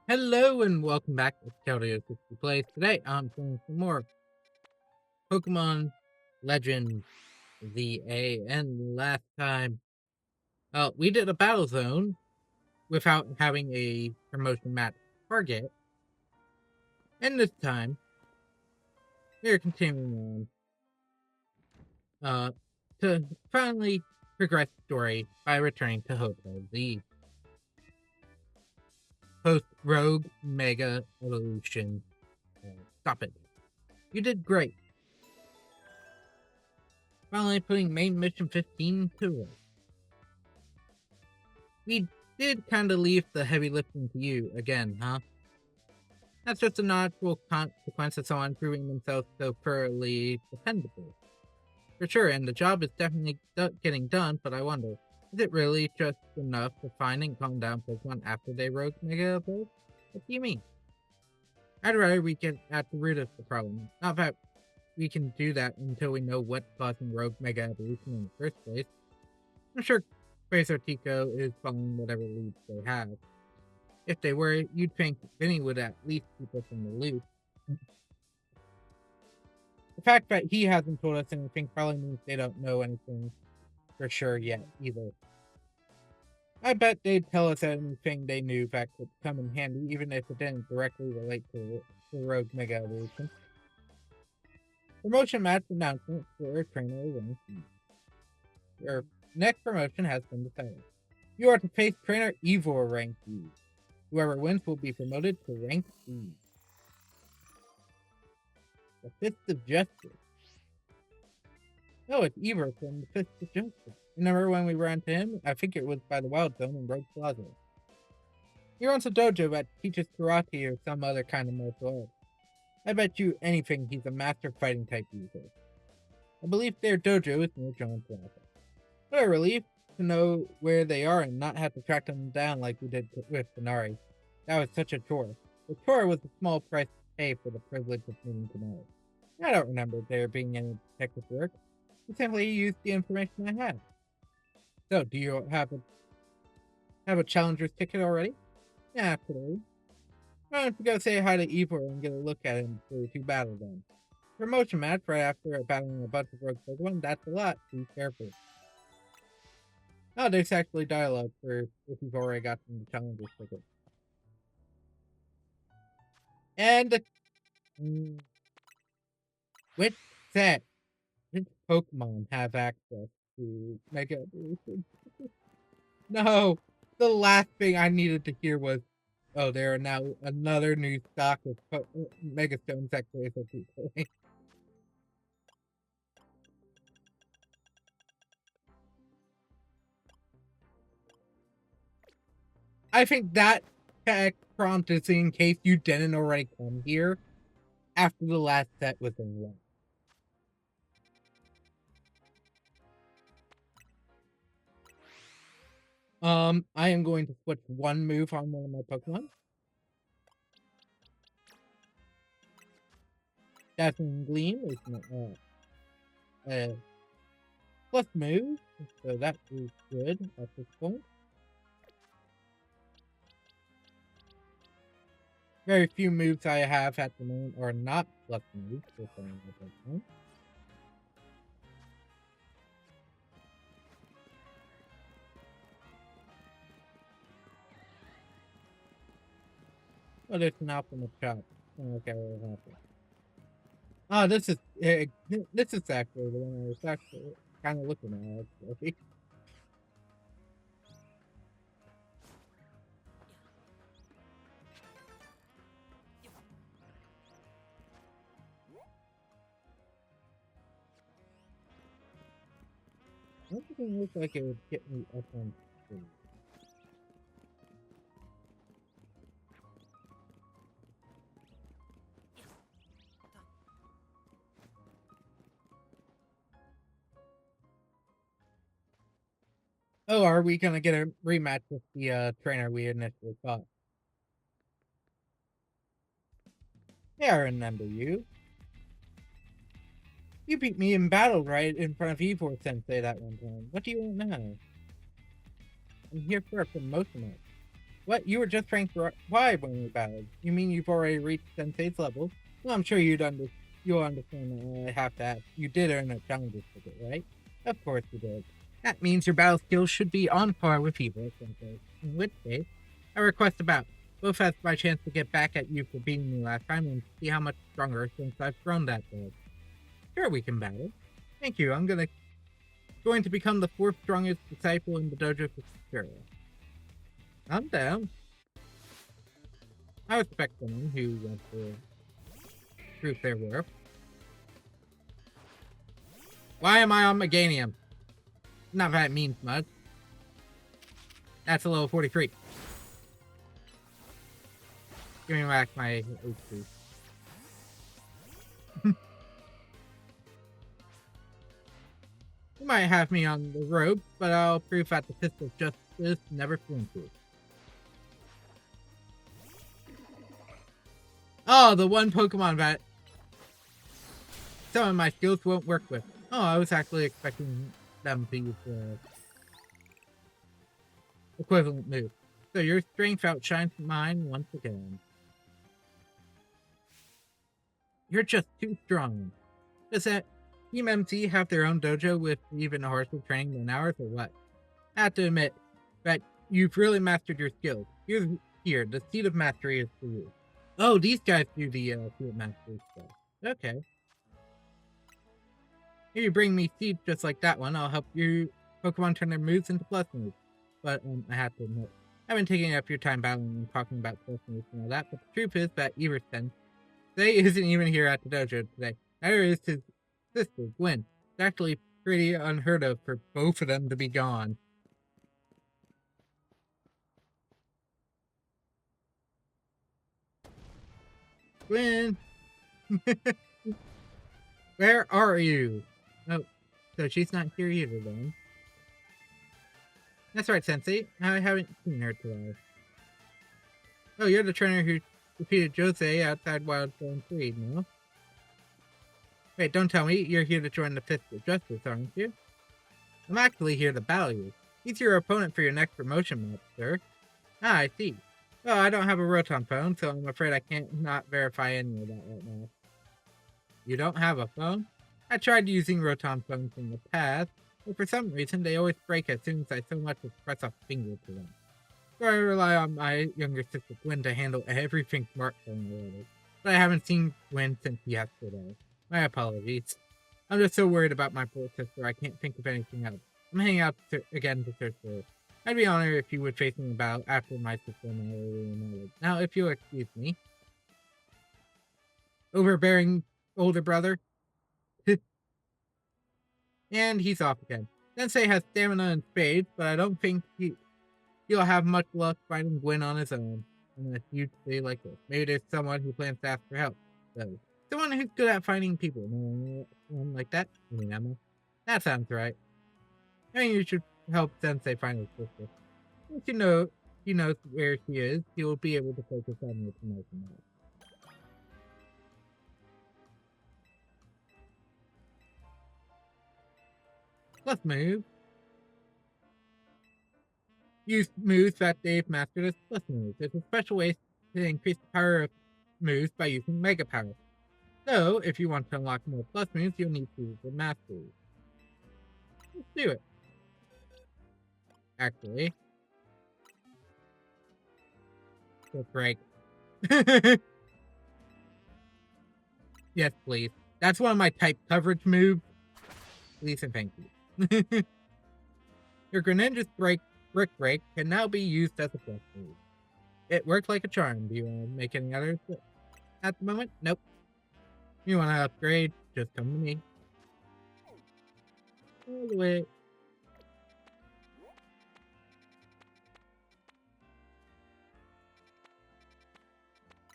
Hello and welcome back to Keldeo 60 Plays. Today I'm playing some more Pokemon Legends ZA, and last time we did a battle zone without having a promotion match target, and this time we're continuing on to finally progress the story by returning to Hotel Z. Post Rogue Mega Evolution. Stop it. You did great. Finally putting main mission 15 to work. We did kind of leave the heavy lifting to you again, huh? That's just a natural consequence of someone proving themselves so thoroughly dependable. For sure, and the job is definitely getting done, but I wonder, is it really just enough to find and calm down Pokemon after they rogue Mega Evolve? What do you mean? I'd rather we get at the root of the problem. Not that we can do that until we know what's causing rogue Mega Evolution in the first place. I'm sure Quasar Tico is following whatever leads they have. If they were, you'd think Vinny would at least keep us in the loop. The fact that he hasn't told us anything probably means they don't know anything for sure yet, either. I bet they'd tell us anything they knew that could come in handy, even if it didn't directly relate to the Rogue Mega Evolution. Promotion match announcement for Trainer Rank E. Your next promotion has been decided. You are to face Trainer Evor Rank E. Whoever wins will be promoted to Rank E. The Fist of Justice. No, it's Evor from the Fist of Justice. Remember when we ran to him? I think it was by the Wild Zone in Rogue Plaza. He runs a dojo that teaches karate or some other kind of martial art. I bet you anything he's a master fighting type user. I believe their dojo is near John Plaza. What a relief to know where they are and not have to track them down like we did with Denari. That was such a chore. The chore was a small price to pay for the privilege of meeting Denari. I don't remember there being any detective work. We simply used the information I had. So, do you have a challenger's ticket already? Yeah, absolutely. Why don't you go say hi to Evor and get a look at him before you two battle them? Promotion match right after battling a bunch of rogue Pokemon, that's a lot. Be careful. Oh, there's actually dialogue for if you've already gotten the challenger's ticket. And which set, which Pokemon have access to Mega Evolution? No, the last thing I needed to hear was, oh, there are now another new stock of Mega Stones at Quasar Tico. I think that tech prompt is in case you didn't already come here after the last set was unlocked. I am going to switch one move on one of my Pokemon. Dazzling Gleam is my plus move, so that is good at this point. Very few moves I have at the moment are not plus moves, so Pokemon. But it's an optimal shot. Okay, what happened? Oh, this is actually the one I was actually kind of looking at. Actually. Everything looks like it would get me up on speed. Oh, are we gonna get a rematch with the trainer we initially fought? Yeah, I remember you. You beat me in battle right in front of Evor Sensei that one time. What do you want now? I'm here for a promotion match. What? You were just ranked Y when we battled. You mean you've already reached Sensei's level? Well, I'm sure you'll understand that I have to ask. You did earn a challenger ticket, right? Of course you did. That means your battle skills should be on par with Hero Sensei. In which case, I request a bout. Both has my chance to get back at you for beating me last time and see how much stronger since I've grown that big. Sure, we can battle. Thank you. I'm going to become the 4th strongest disciple in the dojo for sure. I'm down. I respect someone who wants to prove their worth. Why am I on Meganium? Not that it means much. That's a level 43. Give me back my HP. You might have me on the rope, but I'll prove that the fist of justice never flinches. Oh, the one Pokemon that some of my skills won't work with. Oh, I was actually expecting them to use the equivalent move. So your strength outshines mine once again. You're just too strong. Does that Team MC have their own dojo with even harsher training than ours or what? I have to admit that you've really mastered your skills. Here, the seed of mastery is for you. Oh, these guys do the seed of mastery stuff. Okay. If you bring me seeds just like that one, I'll help your Pokemon turn their moves into plus moves. But I have to admit, I've been taking up your time battling and talking about plus moves and all that, but the truth is that Everson today isn't even here at the dojo today. Neither is his sister, Gwen. It's actually pretty unheard of for both of them to be gone. Gwen! Where are you? Oh, so she's not here either then. That's right, Sensei. I haven't seen her today. Oh, you're the trainer who defeated Jose outside Wild Zone 3, no? Wait, don't tell me you're here to join the Fist of Justice, aren't you? I'm actually here to battle you. He's your opponent for your next promotion match, sir. Ah, I see. Well, I don't have a Rotom phone, so I'm afraid I can't not verify any of that right now. You don't have a phone? I tried using Rotom phones in the past, but for some reason they always break as soon as I so much as press a finger to them. So I rely on my younger sister Gwen to handle everything smartphone related. But I haven't seen Gwen since yesterday. My apologies. I'm just so worried about my poor sister I can't think of anything else. I'm heading out again to search for her. I'd be honored if you would face me about after my sister and I are reunited. Now, if you'll excuse me. Overbearing older brother. And he's off again. Sensei has stamina and spades, but I don't think he'll have much luck finding Gwen on his own in a huge city like this. Maybe there's someone who plans to ask for help, though. Someone who's good at finding people. Someone like that? I mean, Emma. That sounds right. I mean, you should help Sensei find his sister. Once he knows where she is, he will be able to focus on your promotion. Let's move. Use moves that they've mastered as plus moves. There's a special way to increase the power of moves by using Mega Power. So, if you want to unlock more plus moves, you'll need to use the mastery. Let's do it. Actually. Quick break. Yes, please. That's one of my type coverage moves. Please and thank you. Your Greninja's Brick Break can now be used as a plus move. It worked like a charm. Do you want to make any others at the moment? Nope. You want to upgrade? Just come to me. All the way.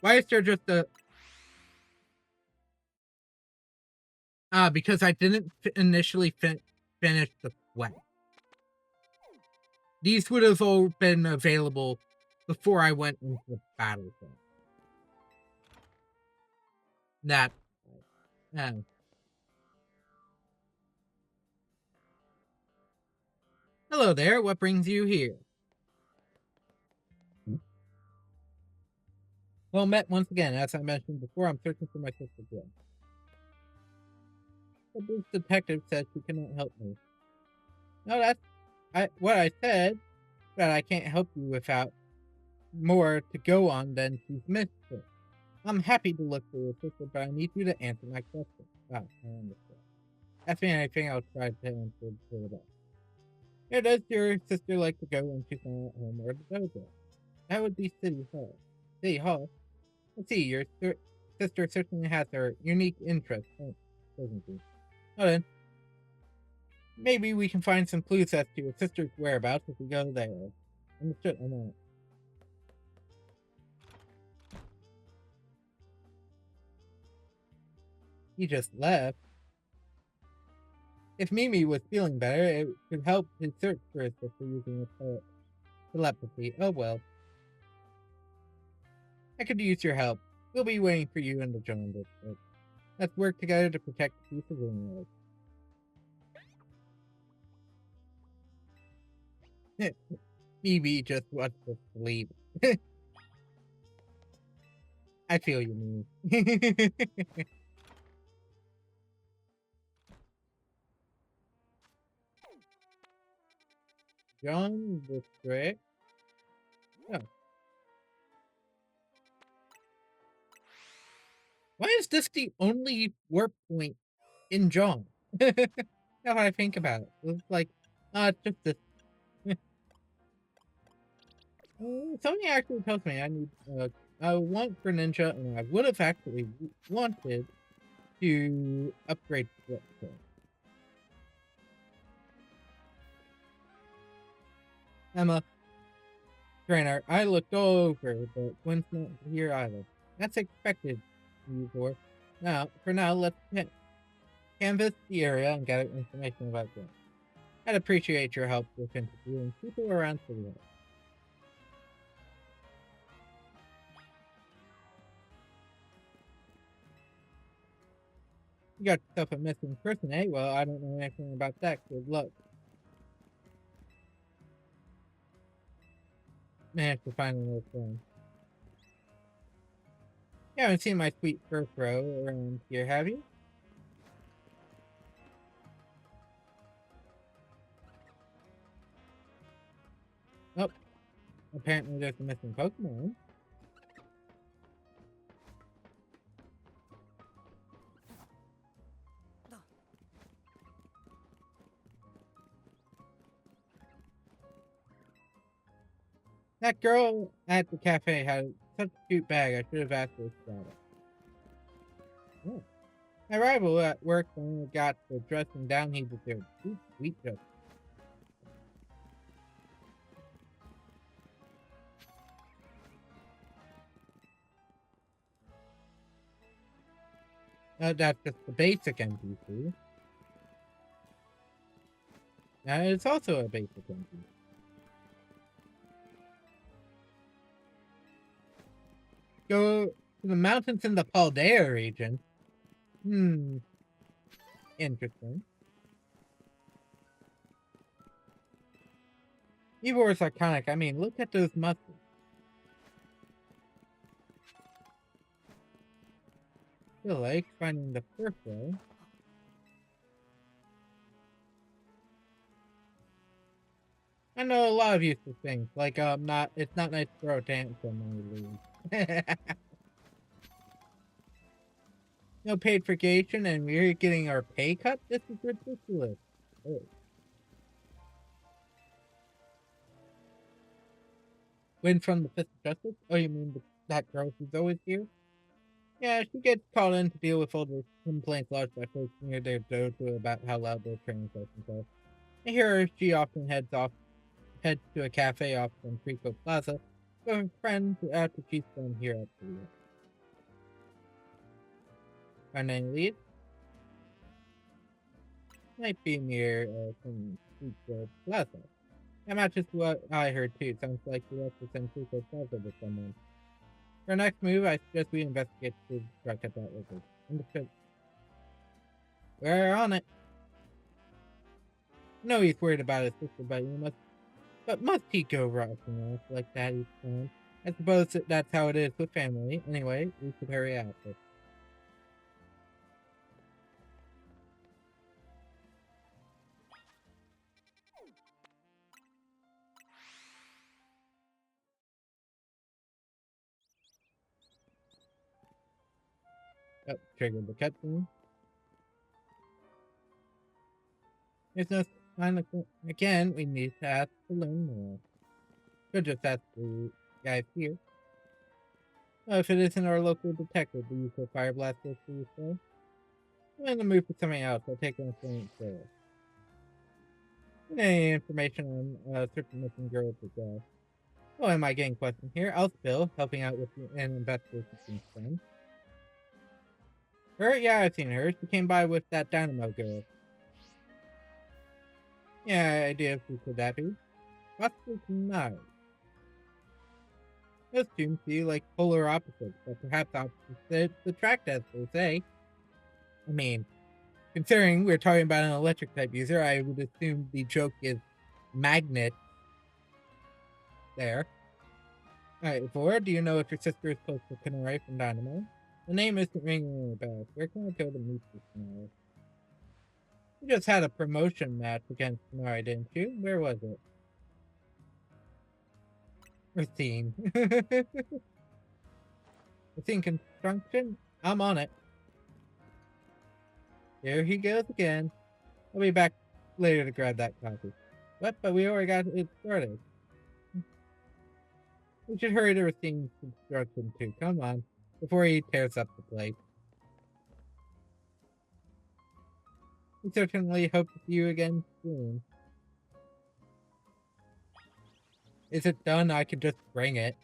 Why is there just a... because I didn't initially finish the quest. These would have all been available before I went into the battle zone. That... Hello there, what brings you here? Well met once again. As I mentioned before, I'm searching for my sister Gwen. But this detective says she cannot help me. No, that's what I said, that I can't help you without more to go on than she's missed it. I'm happy to look for your sister, but I need you to answer my question. Ah, I understand. Ask me anything, I'll try to answer to the best. Where does your sister like to go when she's not at home or the dojo? That would be City Hall. City Hall? Let's see, your sister certainly has her unique interests, doesn't she? Well then, maybe we can find some clues as to your sister's whereabouts if we go there. Understood, I know. He just left. If Mimi was feeling better, it could help his search for his sister using telepathy. Oh well. I could use your help. We'll be waiting for you in the jungle district. Let's work together to protect the peace of Ringworld. Mimi just wants to sleep. I feel you, Mimi. John district. Oh. Why is this the only warp point in John? Now that I think about it, it's like, it's just this. Something actually tells me I need, I want Greninja, and I would have actually wanted to upgrade Flipper. Emma, Trainer, I looked all over, but Gwen's not here either. That's expected, Eeyore. Now, for now, let's canvass the area and gather information about Gwen. I'd appreciate your help with interviewing people around City Hall. You got yourself a missing person, eh? Well, I don't know anything about that. Good luck. Managed to find another friend. You haven't seen my sweet Furfrou around here, have you? Oh, apparently there's a missing Pokemon. That girl at the cafe had such a cute bag. I should have asked her about it. Oh. My rival at work only got the dressing down he deserved. Sweet Justin. That's just the basic NPC. It's also a basic NPC. Go to the mountains in the Paldea region. Interesting. Eeyore is iconic. I mean, look at those muscles. Feel like finding the Furfrou. I know a lot of useful things, like it's not nice to throw a tantrum when you leave. No paid vacation, and we're getting our pay cut? This is ridiculous. Oh. Win from the Fist of Justice? Oh, you mean that girl who's always here? Yeah, she gets called in to deal with all the complaints lodged by folks near their dojo about how loud their training sessions are. I hear she often heads to a cafe off from Trico Plaza with a friend after she's done here at the Find any leads? Might be near some Trico Plaza. That matches what I heard too. Sounds like you left to send Trico Plaza with someone. For our next move, I suggest we investigate the truck at that location. Understood. We're on it. No, he's worried about his sister, but must he go rocking off like that each time? I suppose that's how it is with family. Anyway, we should hurry out. Oh, triggered the cutscene. There's no sign of again. We need to ask to learn more. Could just ask the guys here. Oh, if it isn't our local detective, the usual fire blaster for you, sir. I'm in the mood for something else. I'll take an appointment there. Any information on certain missing girls as well? Oh, am I getting questioned here? I'll spill, helping out with an investigation since then. Her? Yeah, I've seen her. She came by with that Dynamo girl. Yeah, idea of who could that be? Possibly not. Those two seem like polar opposites, but perhaps opposites attract, as they say. I mean, considering we're talking about an electric type user, I would assume the joke is magnet there. Alright, Vor, do you know if your sister is close to Kanare from Dynamo? The name isn't ringing any bells. Where can I go to meet this Kanare? You just had a promotion match against Kanare, didn't you? Where was it? Racine. Racine Construction? I'm on it. Here he goes again. I'll be back later to grab that coffee. What? But we already got it started. We should hurry to Racine Construction too. Come on. Before he tears up the place. We certainly hope to see you again soon. Is it done? I could just bring it.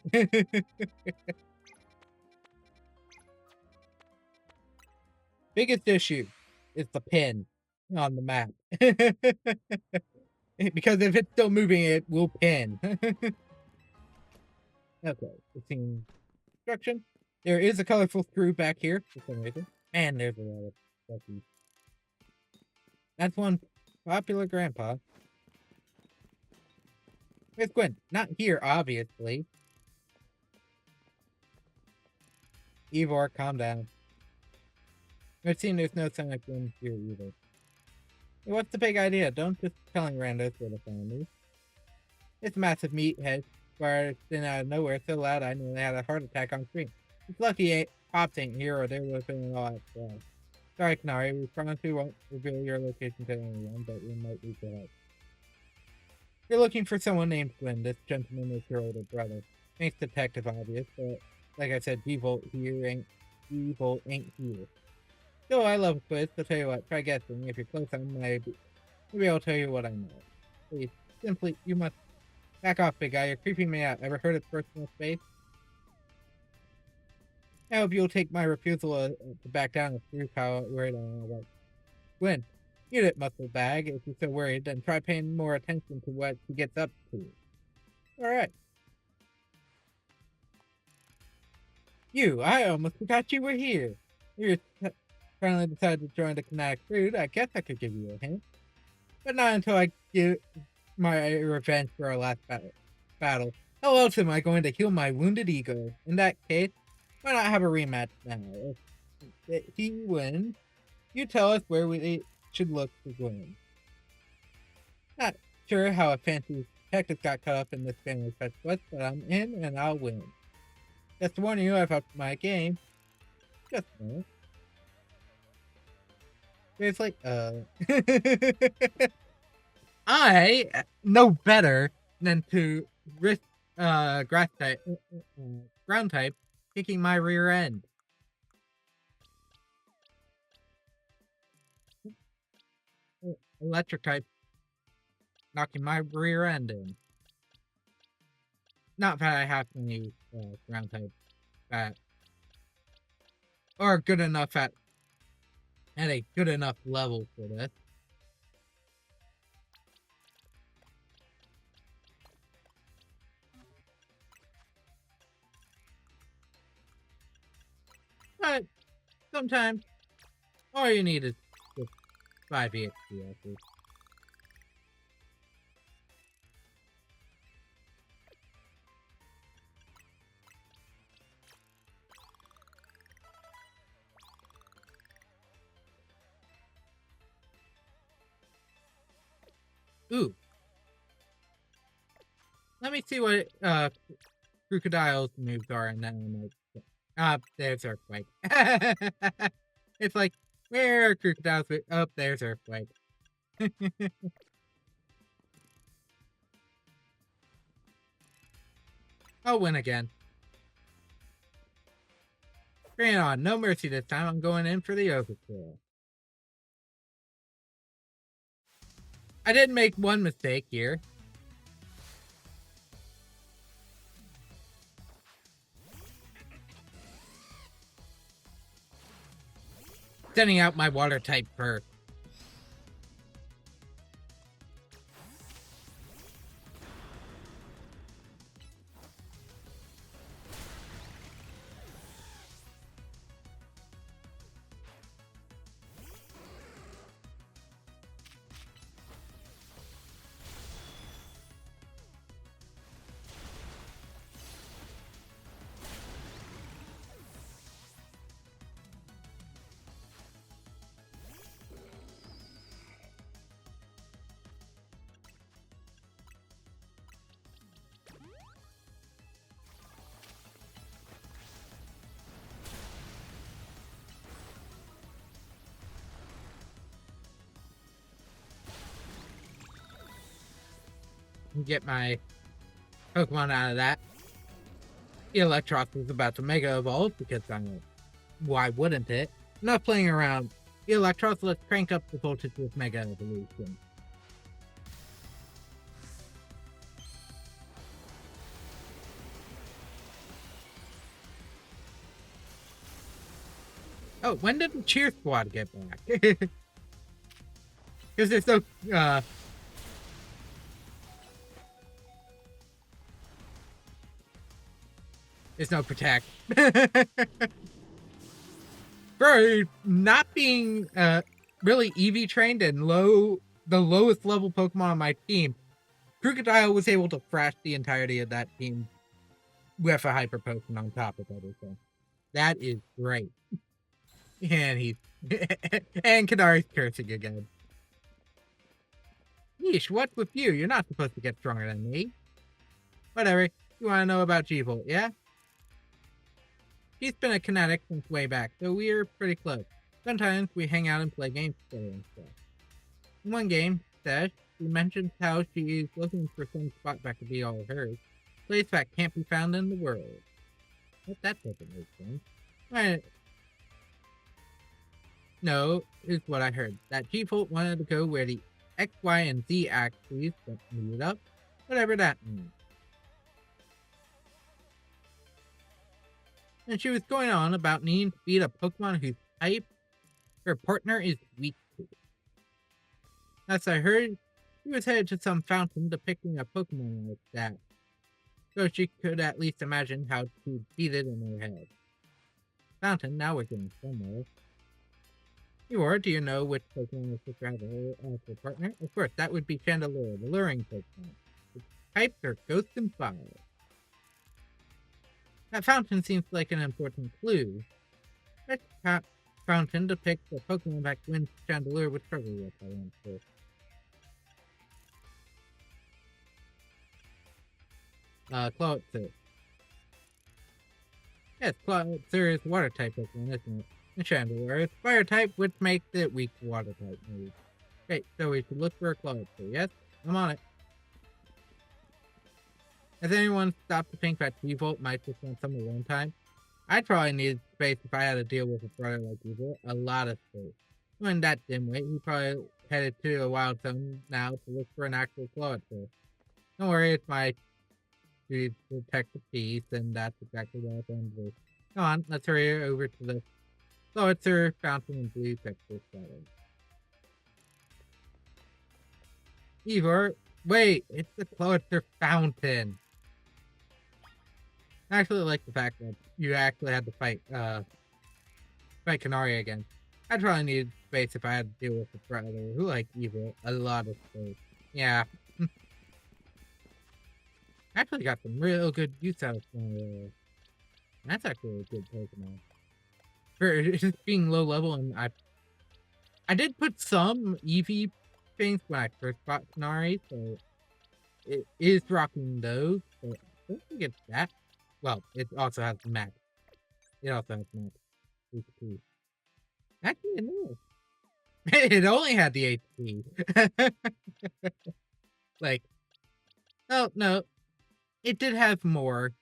Biggest issue is the pin on the map. Because if it's still moving, it will pin. Okay, Racine Construction. There is a colorful screw back here for some reason. And there's a lot of stuff. That's one popular grandpa. Where's Gwen? Not here, obviously. Ivor, calm down. It seems there's no sign of Gwen here either. Hey, what's the big idea? Don't just telling randos where to find me. This massive meathead barged in out of nowhere so loud I nearly had a heart attack on screen. It's lucky Pops ain't here or there would have been all that stuff. Sorry, Kanare, we promise we won't reveal your location to anyone, but we might need your help. You're looking for someone named Glenn. This gentleman is your older brother. Thanks, Detective Obvious, but like I said, Evil ain't here. So I love a quiz, so tell you what, try guessing. If you're close, maybe I'll tell you what I know. Please, simply, you must back off, big guy. You're creeping me out. Ever heard of personal space? I hope you'll take my refusal to back down as proof how worried I am about Gwen. Eat it, muscle bag. If you're so worried, then try paying more attention to what he gets up to. Alright. I almost forgot you were here. You finally decided to join the Kinetic Brood. I guess I could give you a hint. But not until I get my revenge for our last battle. How else am I going to heal my wounded ego? In that case, why not have a rematch now? If he wins, you tell us where we should look to win. Not sure how a fancy detective got caught up in this family fetch quest, but I'm in and I'll win. Just to warn you, I've upped my game. Just a minute. It's like, I know better than to risk grass type, ground type, kicking my rear end. Electric type, knocking my rear end in. Not that I have to use ground type at, or good enough at a good enough level for this. But sometimes all you need is just 5 EXP, I think. Ooh. Let me see what Crocodile's moves are, and then I'm like, there's Earthquake. It's like, where are Crocodile's moves? Oh, there's Earthquake. I'll win again. Bring it on. No mercy this time. I'm going in for the overkill. I did make one mistake here. Sending out my water type first. Get my Pokemon out of that. Electros is about to Mega Evolve because why wouldn't it? Enough playing around. Electros, let's crank up the voltage with Mega Evolution. Oh, when did the Cheer Squad get back? Because there's no there's no Protect. For not being really EV trained and the lowest level Pokemon on my team, Crocodile was able to thrash the entirety of that team with a Hyper Potion on top of everything. That is great. And he's and Kadari's cursing again. Yeesh, what's with you? You're not supposed to get stronger than me. Whatever. You want to know about G-Volt, yeah? He's been a Kinetic since way back, so we're pretty close. Sometimes we hang out and play games together and stuff. In one game, Sesh, she mentions how she is looking for some spot that could be all of hers. Place that can't be found in the world. What, that doesn't make sense. Right. No, is what I heard. That G-Volt wanted to go where the X, Y, and Z axes meet up. Whatever that means. And she was going on about needing to beat a Pokemon whose type her partner is weak to. As I heard, she was headed to some fountain depicting a Pokemon like that, so she could at least imagine how to beat it in her head. Fountain, now we're getting somewhere. Do you know which Pokemon is to have as her partner? Of course, that would be Chandelure, the luring Pokemon. Its types are Ghost and Fire. That fountain seems like an important clue. Which fountain depicts a Pokemon that wins Chandelure would struggle with, I answer. Clawitzer. Yes, Clawitzer is water type Pokemon, isn't it? And Chandelure is fire type, which makes it weak to water type moves. Great, so we should look for a Clawitzer, yes? I'm on it. Has anyone stopped to think that G-Volt might just want some alone time? I'd probably need space if I had to deal with a brother like G-Volt. A lot of space. When that dimwit, he probably headed to a wild zone now to look for an actual Clawitzer. Don't worry, it's my duty to protect the peace, and that's exactly what I'm going to do. Come on, let's hurry over to the Clawitzer fountain and blue texture setting. Ivor, wait, it's the Clawitzer fountain. I actually like the fact that you actually had to fight Canary again. I'd probably need space if I had to deal with a brother who liked evil. A lot of space. Yeah. Actually got some real good use out of Canary. That's actually a good Pokemon. For just being low level, and I did put some Eevee things when I first bought Sonari, so it is rocking those, but I don't think it's that. Well, it also has max. It also has max HP. Actually, no. It only had the HP. Like, oh no, it did have more.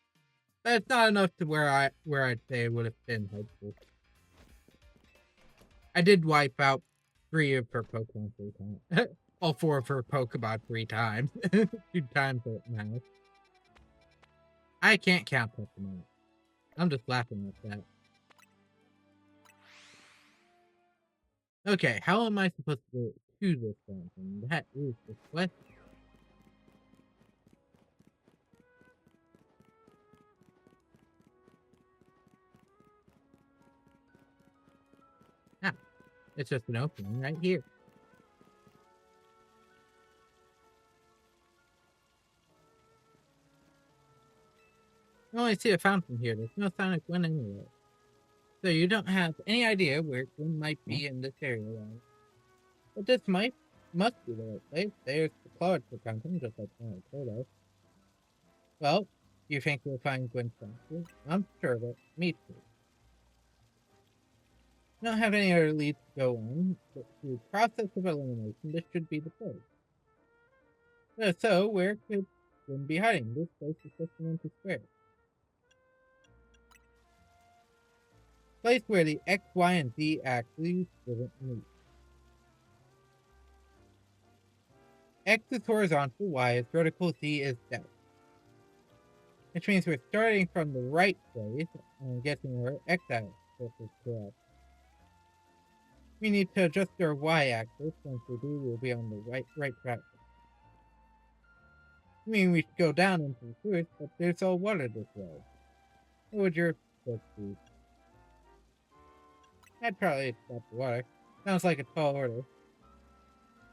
But it's not enough to where I'd say it would have been helpful. I did wipe out 3 of her Pokemon 3 times. All 4 of her Pokemon 3 times. 2 times now. I can't count Pokemon. I'm just laughing at that. Okay, how am I supposed to do this something? That is the question. Ah, it's just an opening right here. I only see a fountain here. There's no sign of Gwen anywhere. So you don't have any idea where Gwen might be in this area. But this must be the right place. There's the cloud for fountain, just like I told us. Well, you think we'll find Gwen's fountain? I'm sure of it. Me too. I don't have any other leads to go on, but through process of elimination, this should be the place. So, where could Gwen be hiding? This place is just an empty square. Place where the X, Y, and Z axes didn't meet. X is horizontal, Y is vertical, Z is depth. Which means we're starting from the right place. I'm guessing our X-axis is correct. We need to adjust our Y-axis. Once we do, we'll be on the right track. I mean, we should go down into the sewers, but there's all water this way. What would your foot be? I'd probably stop the water. Sounds like a tall order.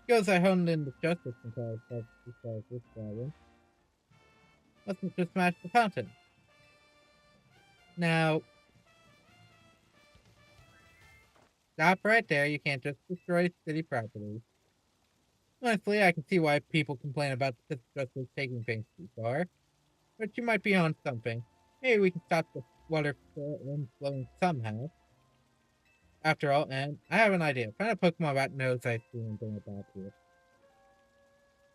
Skills I honed in the justice until I solve this problem. Let's just smash the fountain. Now, stop right there. You can't just destroy city property. Honestly, I can see why people complain about the justice taking things too far. But you might be on something. Maybe we can stop the water from flowing somehow. After all, and I have an idea. Find a Pokemon that knows I see anything about here.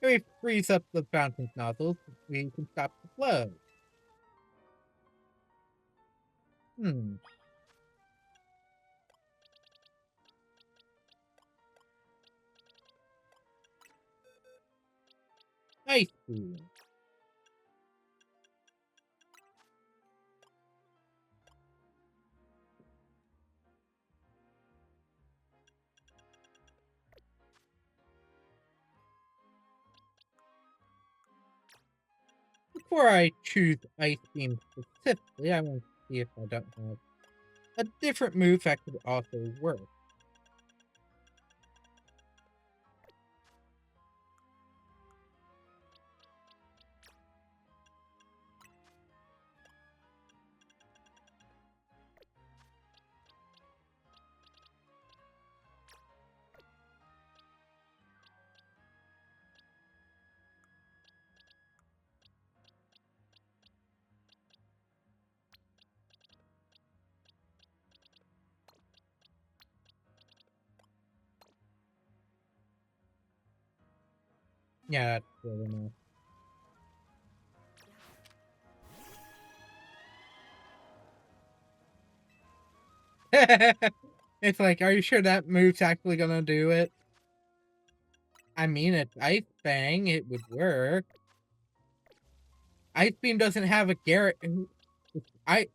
If we freeze up the fountain's nozzles, we can stop the flow. Ice Beam. Before I choose Ice Beam specifically, I want to see if I don't have a different move that could also work. Yeah, that's good enough. It's like, are you sure that move's actually gonna do it? I mean, it's Ice Fang, it would work. Ice Beam doesn't have a Garrett. Hang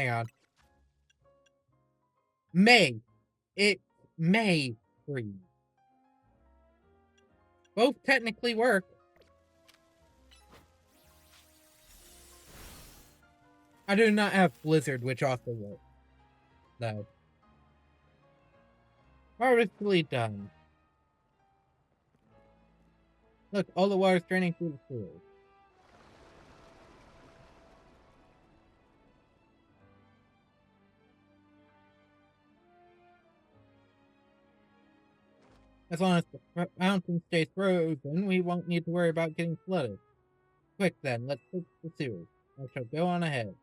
on. It may freeze. Both technically work. I do not have Blizzard, which also works. No. Marvelously done. Look, all the water's draining through the sewers. As long as the mountain stays frozen, we won't need to worry about getting flooded. Quick then, let's fix the sewers. I shall go on ahead.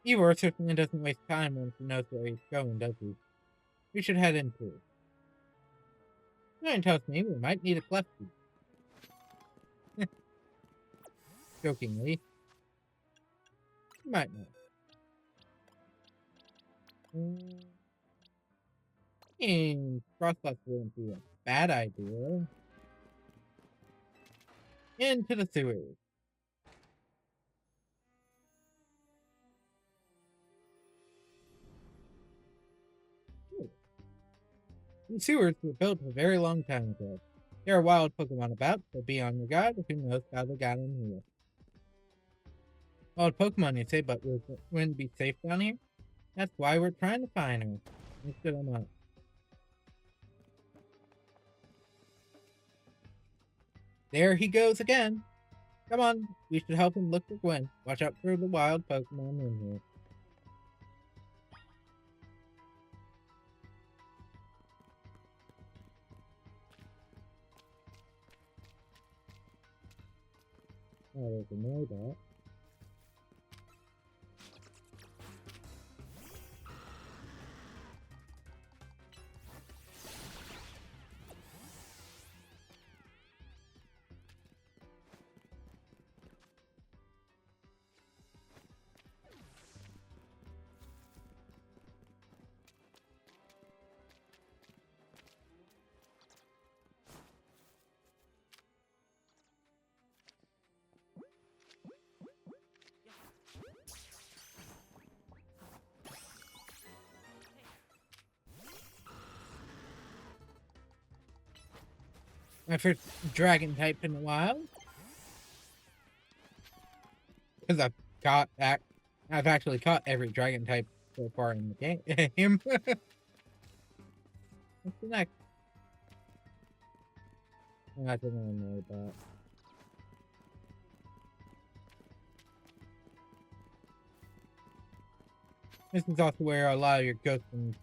Ivor certainly doesn't waste time once he knows where he's going, does he? We should head into it. Something tells me we might need a Klefki. Jokingly. You might not. Crossbox wouldn't be a bad idea. Into the sewers. These sewers were built a very long time ago. There are wild Pokemon about, so be on your guard. Who knows how they got in here? Wild Pokemon, you say, but wouldn't be safe down here? That's why we're trying to find her. Let's get them up. There he goes again. Come on, we should help him look for Gwen. Watch out for the wild Pokemon in here. Oh, there's a Noibat. My first dragon type in a while. Because I've actually caught every dragon type so far in the game. What's the next? I don't know about. This is also where a lot of your ghosts, and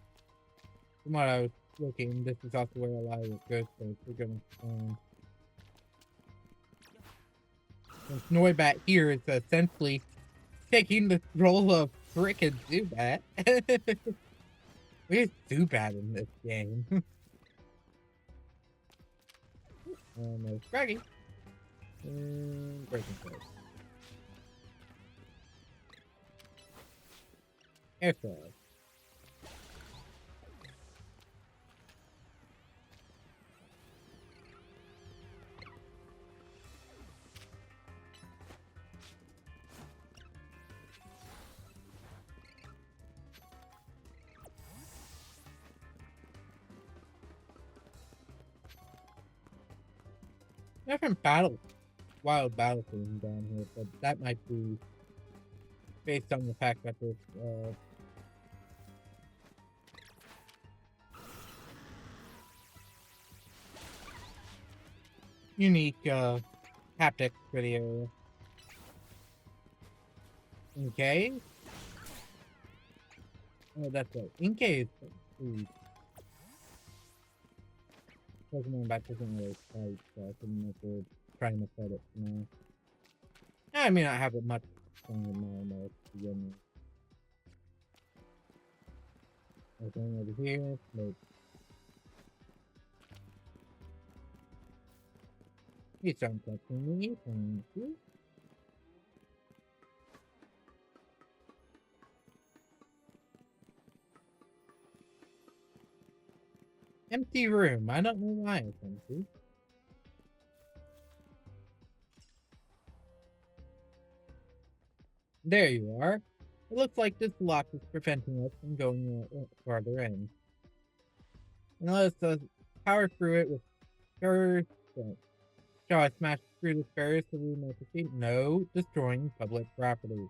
from what I was looking, this is also where a lot of your ghosts are gonna spawn. Noibat here is essentially taking the role of frickin' Zubat. Where's Zubat in this game? No Scraggy. Breaking Force. Airflow. Different wild battle theme down here, but that might be based on the fact that there's unique haptic video. Okay. Oh, that's right. Inkay is Pokemon back doesn't really fight, so I couldn't make it trying to fight it now. I mean, I have a much stronger Malamar to begin with. Going over here, but he's not touching me, thank you. Empty room. I don't know why it's empty. There you are. It looks like this lock is preventing us from going farther in. Unless us power through it with barriers. Shall I smash through this barrier so we may proceed? No, destroying public property.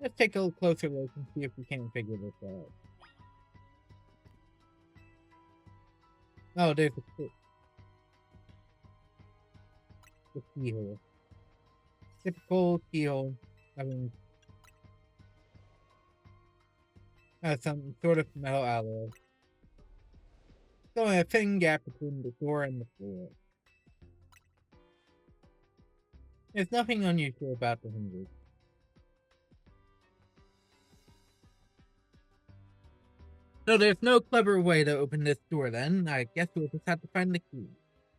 Let's take a closer look and see if we can't figure this out. Oh, there's the keyhole. Typical keyhole. some sort of metal alloy. There's only a thin gap between the door and the floor. There's nothing unusual about the hinges. So there's no clever way to open this door then. I guess we'll just have to find the key.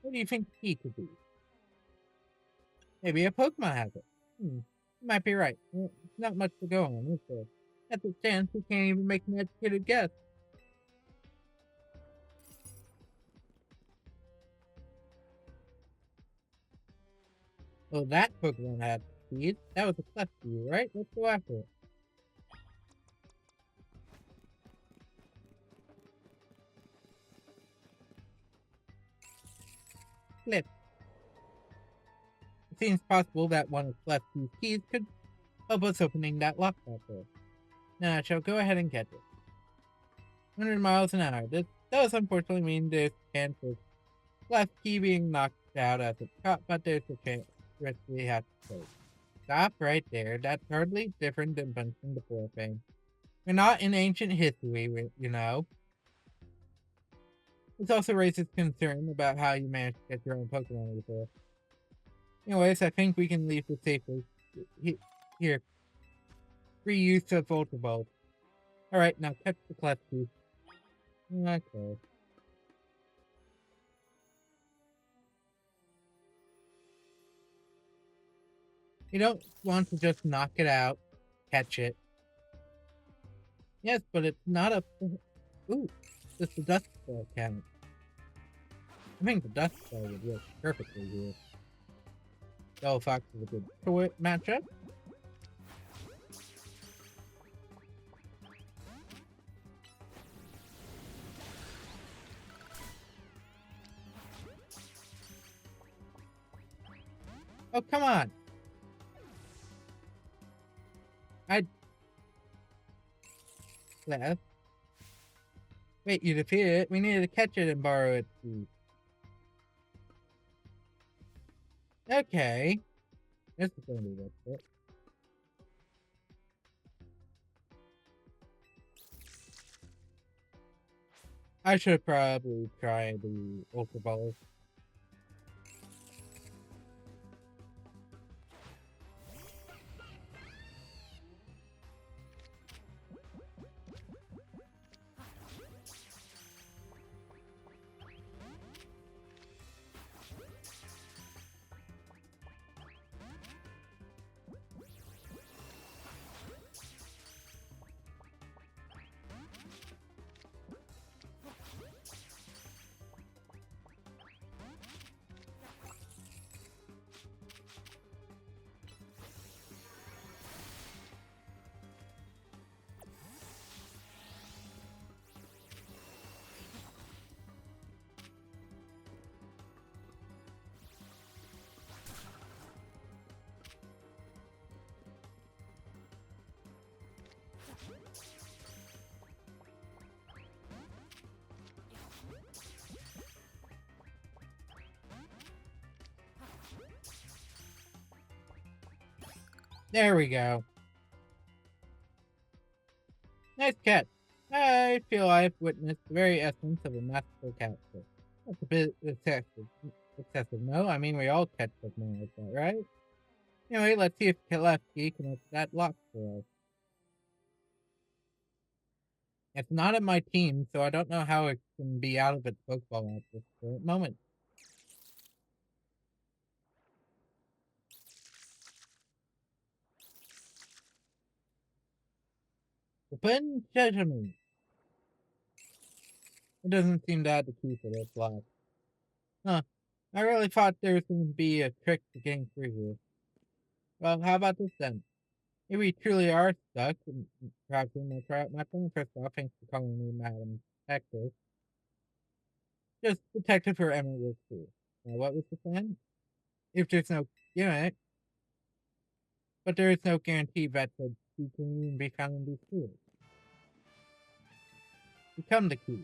What do you think the key could be? Maybe a Pokemon has it. You might be right. Well, not much to go on, is there? At the chance, we can't even make an educated guess. Well, that Pokemon had speed. That was a Klefki, right? Let's go after it. Flip. It seems possible that one of Klefki's keys could help us opening that lockbox door. Now I shall go ahead and catch it. 100 miles an hour. This does unfortunately mean there's a chance of Klefki being knocked out as it's caught, but there's a chance risk we have to take. Stop right there. That's hardly different than punching the floor pane. We're not in ancient history, you know. This also raises concern about how you managed to get your own Pokemon before. Anyways, I think we can leave this safely. Here. Free use of Ultra Balls. Alright, now catch the Klefki. Okay. You don't want to just knock it out, catch it. Yes, but it's not a... Ooh, just the Dust Spell count. I think the Dust Spell would work perfectly here. Delphox is a good matchup. Oh, come on! Left. Wait, you defeated it? We needed to catch it and borrow its food. Okay. This is going to be worth it. I should probably try the Ultra Balls. There we go. Nice catch. I feel I've witnessed the very essence of a masterful capture. That's a bit excessive. No? I mean, we all catch Pokemon like that, right? Anyway, let's see if Klefki can open that lock for us. It's not in my team, so I don't know how it can be out of its Pokeball at this current moment. Open Sesame. It doesn't seem to have the key for this lock. Huh. I really thought there was going to be a trick to getting through here. Well, how about this then? If we truly are stuck, perhaps we might try out my plan. First off, thanks for calling me Madam Detective. Just detective for Emma works too. Now, what was the plan? If there's no gimmick, but there is no guarantee that the key can even be found in these tools. Become the key.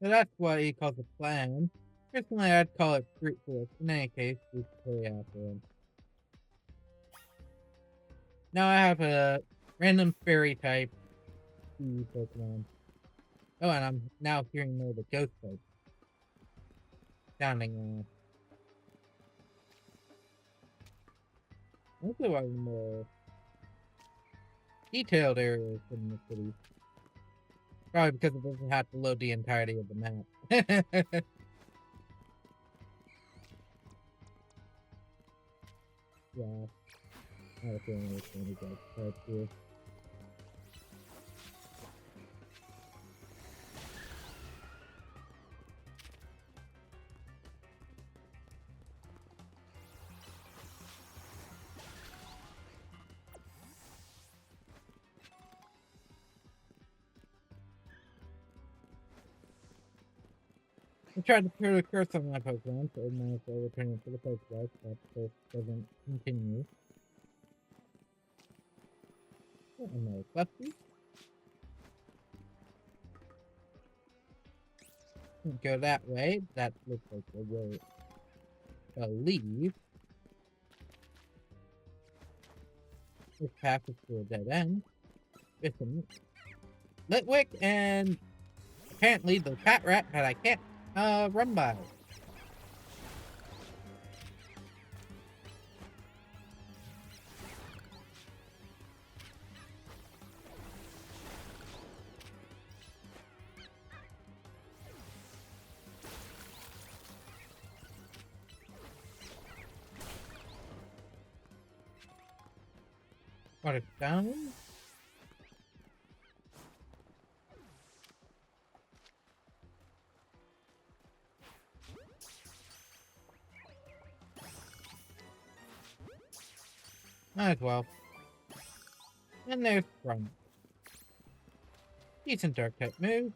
So that's what he calls a plan. Personally, I'd call it brute force. In any case, we should play after him. Now I have a random fairy type Pokemon. Oh, and I'm now hearing more of the ghost type sounding. Also, one more detailed areas in the city. Probably because it doesn't have to load the entirety of the map. Yeah, I have a feeling it's going to go right here. I tried to put a curse on my Pokemon, so it might as well return it to the Pokedex, but this doesn't continue. Oh, no, Buffy. Go that way. That looks like a way to leave. This path is to a dead end. With some Litwick and apparently the cat rat that I can't run by. Got it down. Might as well. And there's Front. Decent dark type move.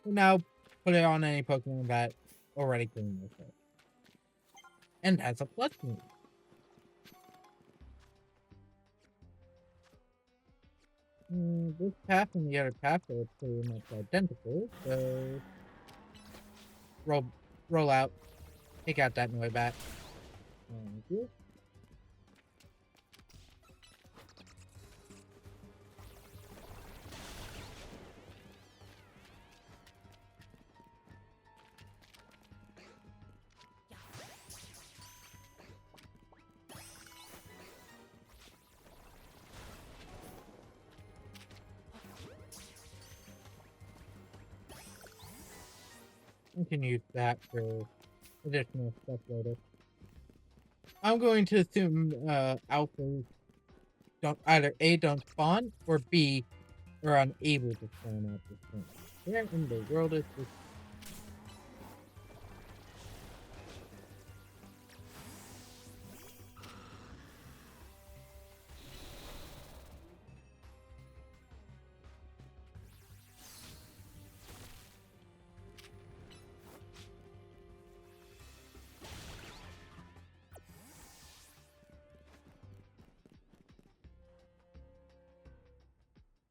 We'll now put it on any Pokemon that already came with it. And has a plus move. This path and the other path are pretty much identical, so roll out. Take out that Noibat. Thank you. We can use that for additional stuff later. I'm going to assume alphas don't either A, don't spawn, or B, are unable to spawn at this point. Where in the world is this?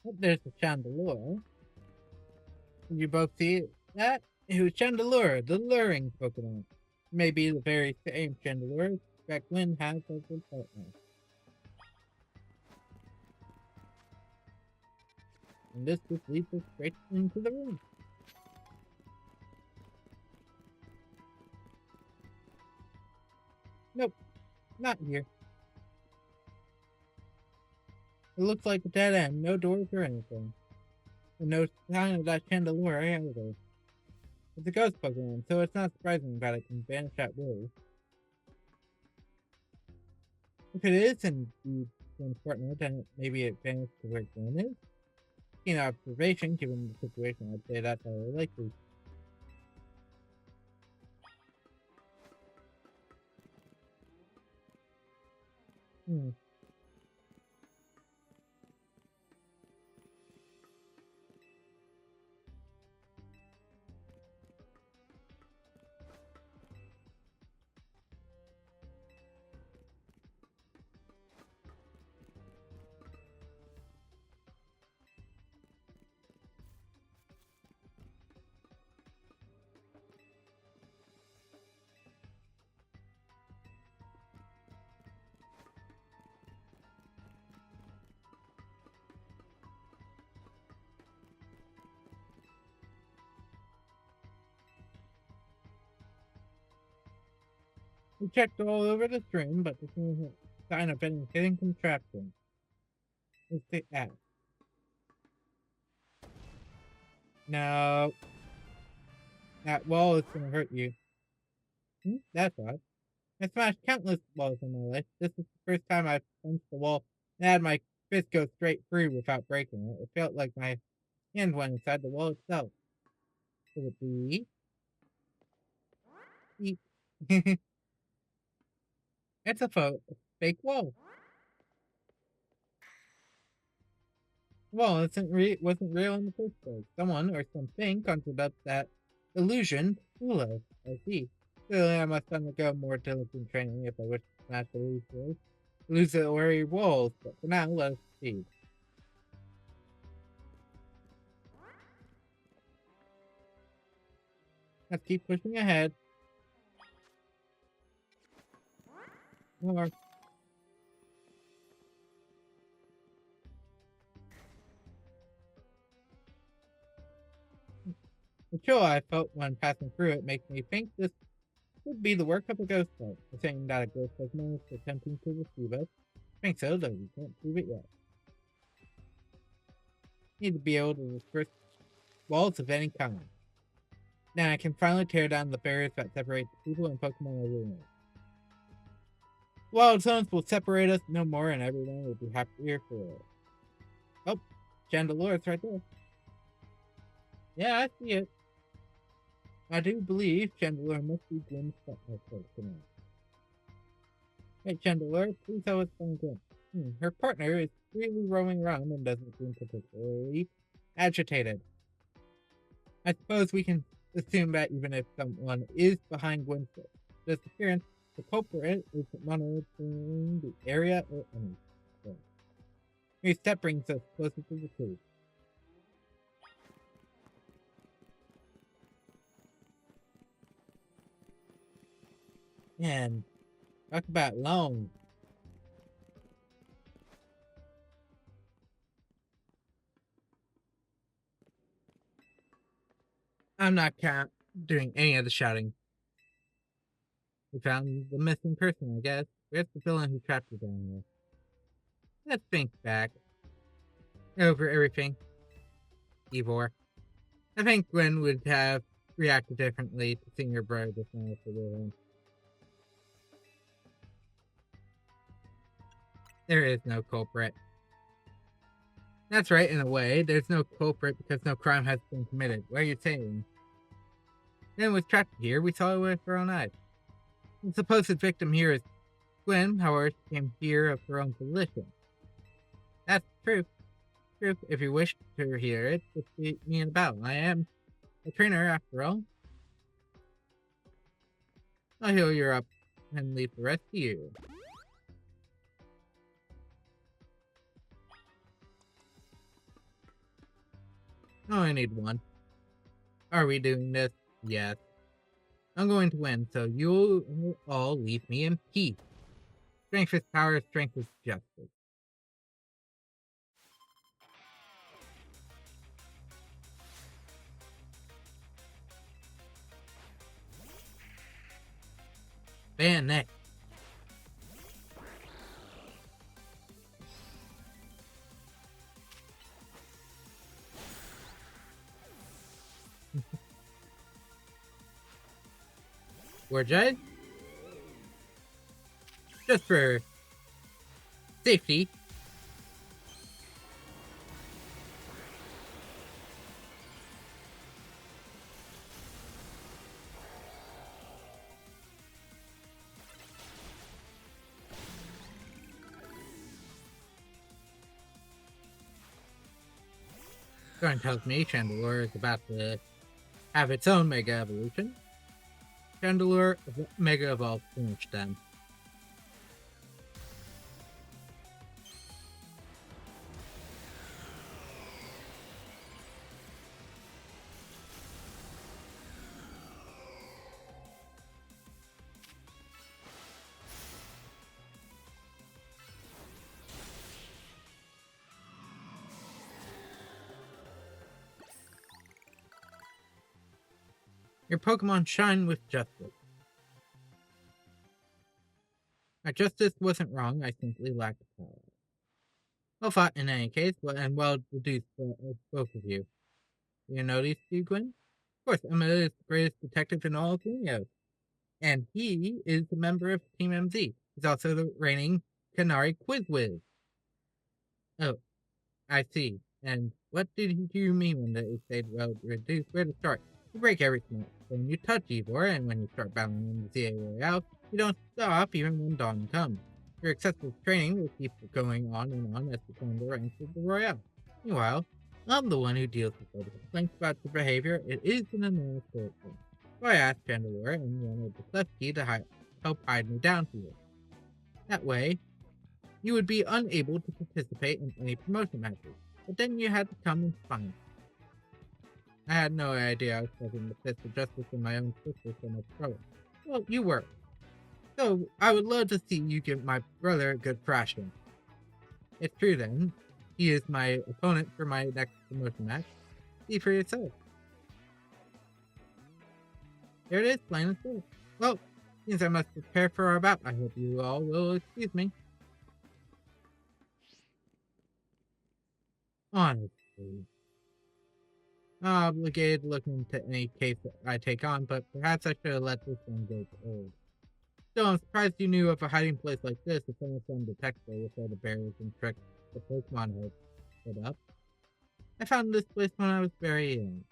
Oh, there's the Chandelure. You both see that? It was Chandelure, the luring Pokemon. Maybe the very same Chandelure that Glenn has as his partner. And this just leads us straight into the room. Nope, not here. It looks like a dead end, no doors or anything. And no sign of that Chandelure either. It's a ghost Pokemon, so it's not surprising that it can vanish at will. If it is indeed Glen's partner, then maybe it vanished to where Glen is. Keen observation, given the situation, I'd say that's highly likely. Hmm. We checked all over the stream, but there's no sign of any hidden contraption. Let's take that. No. That wall is gonna hurt you. That's odd. I smashed countless walls in my life. This is the first time I've punched the wall and had my fist go straight through without breaking it. It felt like my hand went inside the wall itself. Could it be? Eep. It's a fake wall. Well, it wasn't real in the first place. Someone or something conjured up that illusion to fool us. I see. Clearly, I must undergo more diligent training if I wish to smash the illusory walls. But for now, let us proceed. Let's keep pushing ahead. More. The chill I felt when passing through it makes me think this could be the work of a ghost boat. The saying that a ghost has managed attempting to deceive us. I think so, though we can't prove it yet. Need to be able to disperse walls of any kind. Now I can finally tear down the barriers that separate the people and Pokemon everywhere. Wild zones will separate us no more, and everyone will be happier for it. Oh, Chandelure, it's right there. Yeah, I see it. I do believe Chandelure must be Gwyn's partner for tonight. Hey, Chandelure, please help us find Gwyn. Her partner is freely roaming around and doesn't seem particularly agitated. I suppose we can assume that even if someone is behind Gwyn's disappearance, the culprit isn't monitoring the area or anything. Your step brings us closer to the truth. And talk about long. I'm not doing any of the shouting. We found the missing person, I guess. Where's the villain who trapped her down here? Let's think back over everything. Ivor. I think Gwyn would have reacted differently to seeing her brother this night as the villain. There is no culprit. That's right, in a way. There's no culprit because no crime has been committed. What are you saying? Gwyn was trapped here. We saw it with our own eyes. The supposed victim here is Gwyn, however, she came here of her own volition. That's true. True. If you wish to hear it, just beat me in a battle. I am a trainer, after all. I'll heal you up and leave the rest to you. Oh, I need one. Are we doing this? Yes. I'm going to win, so you'll all leave me in peace. Strength is power, strength is justice. Ban next. Warjide? Just for safety. Someone tells me Chandelure is about to have its own Mega Evolution. Chandelure Mega Evolve finished then. Your Pokemon shine with justice. My justice wasn't wrong, I simply lacked power. Well fought in any case, and well deduced for both of you. You know these two, Gwen? Of course, Emma is the greatest detective in all of Lumios. And he is a member of Team MZ. He's also the reigning Canary Quiz Whiz. Oh, I see. And what did you mean when they said, well, reduce where to start? You break every smart when you touch Ivor, and when you start battling in the ZA Royale, you don't stop even when dawn comes. Your excessive training will keep going on and on as you climb the ranks of the Royale. Meanwhile, I'm the one who deals with all the complaints about your behavior. It is an enormous burden. So I asked Chandelure and one of the Klefki to help hide me down here. That way, you would be unable to participate in any promotion matches. But then you had to come and find me. I had no idea I was causing the fist of justice in my own sister so much trouble. Well, you were. So I would love to see you give my brother a good thrashing. It's true then. He is my opponent for my next promotion match. See for yourself. There it is, plain and simple. Well, since I must prepare for our bout, I hope you all will excuse me. Honestly, obligated to look into any case that I take on, but perhaps I should have let this one go to old. Still, I'm surprised you knew of a hiding place like this. It's almost undetectable with all the barriers and tricks the Pokemon had put up. I found this place when I was very young.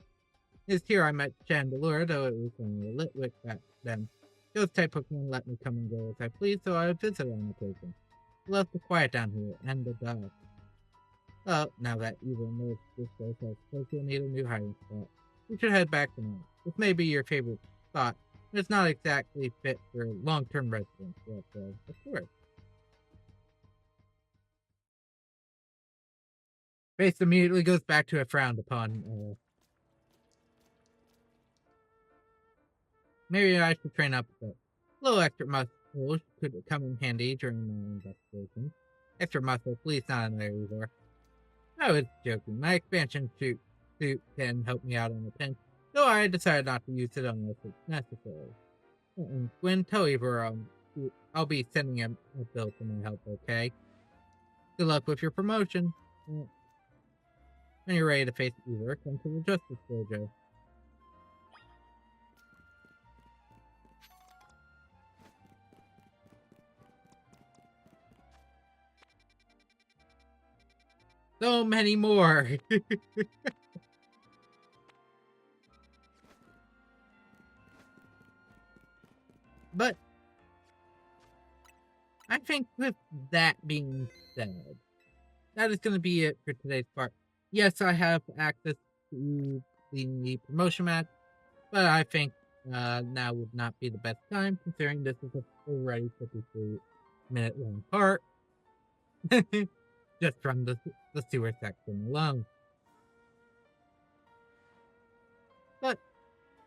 It's here I met Chandelure, though it was only a Litwick back then. Those type Pokemon let me come and go as I please, so I would visit on occasion. I love the quiet down here, and the dark. Well, now that Eva knows this place, I suppose you'll need a new hiding spot. You should head back tonight. This may be your favorite spot, but it's not exactly fit for long-term residents, but of course. Face immediately goes back to a frowned upon. Maybe I should train up a bit. A little extra muscle could come in handy during my investigation. Extra muscle, please, not another Ivor. I was joking. My expansion suit can help me out on a pinch, though I decided not to use it unless it's necessary. Gwen, tell Ivor I'll be sending him a bill for my help, okay? Good luck with your promotion. When you're ready to face Ivor, come to the Justice Dojo. So many more! But I think with that being said, that is going to be it for today's part. Yes, I have access to the promotion match, but I think now would not be the best time, considering this is already 53-minute long part, just from the sewer section alone. But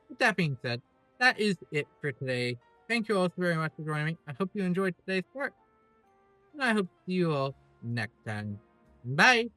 with that being said, that is it for today. Thank you all so very much for joining me. I hope you enjoyed today's part, and I hope to see you all next time. Bye!